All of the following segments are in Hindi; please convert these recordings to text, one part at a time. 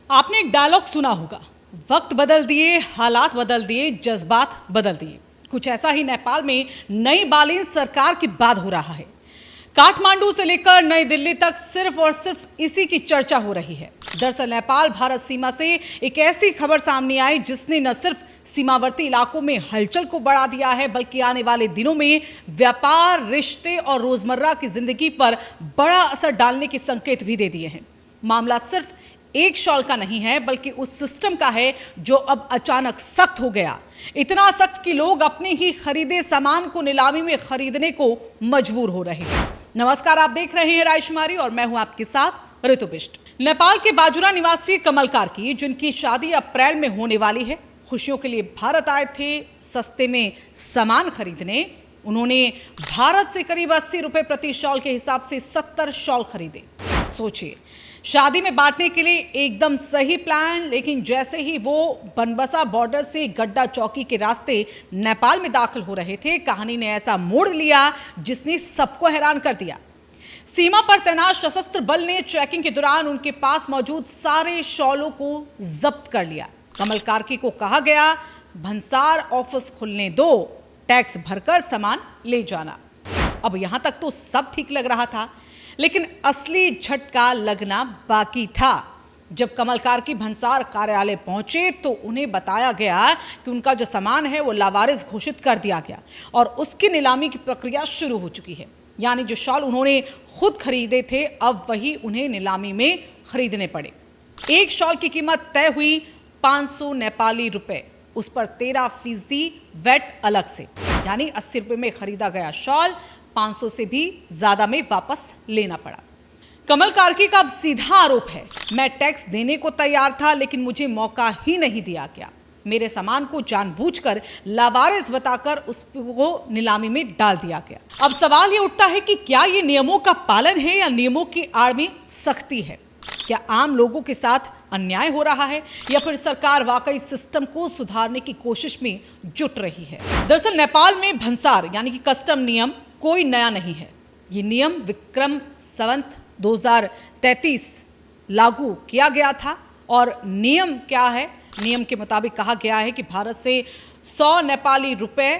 आपने एक डायलॉग सुना होगा, वक्त बदल दिए, हालात बदल दिए, जज्बात बदल दिए। कुछ ऐसा ही नेपाल में नई बालीन सरकार की बात हो रहा है। काठमांडू से लेकर नई दिल्ली तक सिर्फ और सिर्फ इसी की चर्चा हो रही है। दरअसल नेपाल भारत सीमा से एक ऐसी खबर सामने आई जिसने न सिर्फ सीमावर्ती इलाकों में हलचल को बढ़ा दिया है, बल्कि आने वाले दिनों में व्यापार, रिश्ते और रोजमर्रा की जिंदगी पर बड़ा असर डालने के संकेत भी दे दिए हैं। मामला सिर्फ एक शॉल का नहीं है, बल्कि उस सिस्टम का है जो अब अचानक सख्त हो गया। इतना सख्त कि लोग अपने ही खरीदे सामान को नीलामी में खरीदने को मजबूर हो रहे हैं। नमस्कार, आप देख रहे हैं रायशुमारी और मैं हूं आपके साथ ऋतु बिष्ट। नेपाल के बाजुरा निवासी कमल कार्की, जिनकी शादी अप्रैल में होने वाली है, खुशियों के लिए भारत आए थे सस्ते में सामान खरीदने। उन्होंने भारत से करीब 80 रुपए प्रति शॉल के हिसाब से 70 शॉल खरीदे। सोचिए, शादी में बांटने के लिए एकदम सही प्लान, लेकिन जैसे ही वो बनबसा बॉर्डर से गड्डा चौकी के रास्ते नेपाल में दाखिल हो रहे थे, कहानी ने ऐसा मोड़ लिया जिसने सबको हैरान कर दिया। सीमा पर तैनात सशस्त्र बल ने चेकिंग के दौरान उनके पास मौजूद सारे शॉलों को जब्त कर लिया। कमल कार्की को कहा गया, भंसार ऑफिस खुलने दो, टैक्स भरकर सामान ले जाना। अब यहां तक तो सब ठीक लग रहा था, लेकिन असली झटका लगना बाकी था। जब कमल कार्की भंसार कार्यालय पहुंचे तो उन्हें बताया गया कि उनका जो सामान है वो लावारिस घोषित कर दिया गया और उसकी नीलामी की प्रक्रिया शुरू हो चुकी है। यानी जो शॉल उन्होंने खुद खरीदे थे, अब वही उन्हें नीलामी में खरीदने पड़े। एक शॉल की कीमत तय हुई 500 नेपाली रुपए, उस पर 13% वैट अलग से, यानी 80 रुपए में खरीदा गया शॉल 500 से भी ज्यादा में वापस लेना पड़ा। कमल कार्की का अब सीधा आरोप है, मैं टैक्स देने को तैयार था, लेकिन मुझे मौका ही नहीं दिया गया। मेरे सामान को जानबूझकर लावारिस बताकर उसको नीलामी में डाल दिया गया। अब सवाल ये उठता है कि क्या ये नियमों का पालन है या नियमों की आड़ में सख्ती है? क्या आम लोगों के साथ अन्याय हो रहा है या फिर सरकार वाकई सिस्टम को सुधारने की कोशिश में जुट रही है? दरअसल नेपाल में भंसार यानी कि कस्टम नियम कोई नया नहीं है। ये नियम विक्रम संवत 2033 लागू किया गया था। और नियम क्या है? नियम के मुताबिक कहा गया है कि भारत से 100 नेपाली रुपए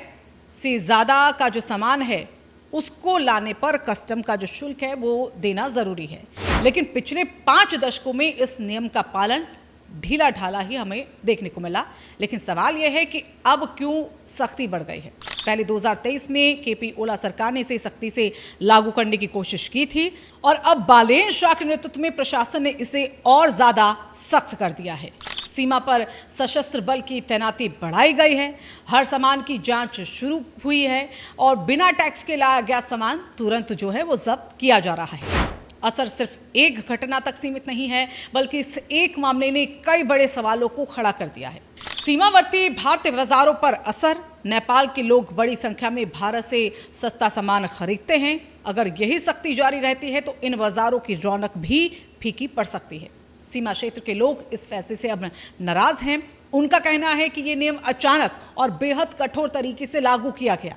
से ज़्यादा का जो सामान है उसको लाने पर कस्टम का जो शुल्क है वो देना ज़रूरी है। लेकिन पिछले 5 दशकों में इस नियम का पालन ढीला ढाला ही हमें देखने को मिला। लेकिन सवाल यह है कि अब क्यों सख्ती बढ़ गई है? पहले 2023 में केपी ओला सरकार ने इसे सख्ती से लागू करने की कोशिश की थी और अब बालेन शाह के नेतृत्व में प्रशासन ने इसे और ज्यादा सख्त कर दिया है। सीमा पर सशस्त्र बल की तैनाती बढ़ाई गई है, हर सामान की जांच शुरू हुई है और बिना टैक्स के लाया गया सामान तुरंत जो है वो जब्त किया जा रहा है। असर सिर्फ एक घटना तक सीमित नहीं है, बल्कि इस एक मामले ने कई बड़े सवालों को खड़ा कर दिया है। सीमावर्ती भारतीय बाजारों पर असर, नेपाल के लोग बड़ी संख्या में भारत से सस्ता सामान खरीदते हैं। अगर यही सख्ती जारी रहती है तो इन बाजारों की रौनक भी फीकी पड़ सकती है। सीमा क्षेत्र के लोग इस फैसले से अब नाराज हैं। उनका कहना है कि ये नियम अचानक और बेहद कठोर तरीके से लागू किया गया।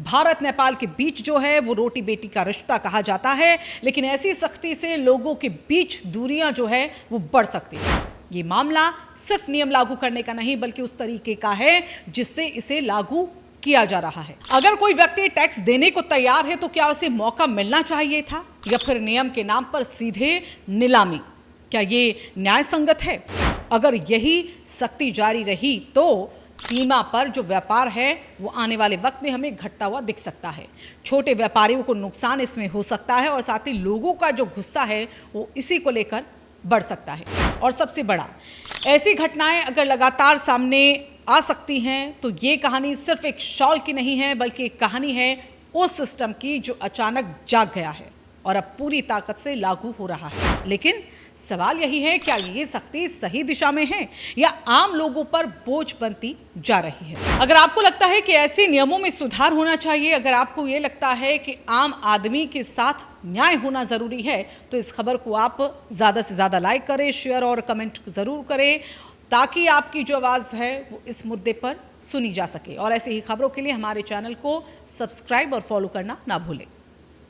भारत नेपाल के बीच जो है वो रोटी बेटी का रिश्ता कहा जाता है, लेकिन ऐसी सख्ती से लोगों के बीच दूरियां जो है वो बढ़ सकती है। ये मामला सिर्फ नियम लागू करने का नहीं, बल्कि उस तरीके का है जिससे इसे लागू किया जा रहा है। अगर कोई व्यक्ति टैक्स देने को तैयार है तो क्या उसे मौका मिलना चाहिए था, या फिर नियम के नाम पर सीधे नीलामी? क्या ये न्याय संगत है? अगर यही सख्ती जारी रही तो सीमा पर जो व्यापार है वो आने वाले वक्त में हमें घटता हुआ दिख सकता है। छोटे व्यापारियों को नुकसान इसमें हो सकता है और साथ ही लोगों का जो गुस्सा है वो इसी को लेकर बढ़ सकता है। और सबसे बड़ा, ऐसी घटनाएं अगर लगातार सामने आ सकती हैं तो ये कहानी सिर्फ एक शॉल की नहीं है, बल्कि एक कहानी है उस सिस्टम की जो अचानक जाग गया है और अब पूरी ताकत से लागू हो रहा है। लेकिन सवाल यही है, क्या ये सख्ती सही दिशा में है या आम लोगों पर बोझ बनती जा रही है? अगर आपको लगता है कि ऐसे नियमों में सुधार होना चाहिए, अगर आपको ये लगता है कि आम आदमी के साथ न्याय होना जरूरी है, तो इस खबर को आप ज़्यादा से ज़्यादा लाइक करें, शेयर और कमेंट ज़रूर करें, ताकि आपकी जो आवाज़ है वो इस मुद्दे पर सुनी जा सके। और ऐसे ही खबरों के लिए हमारे चैनल को सब्सक्राइब और फॉलो करना ना भूलें।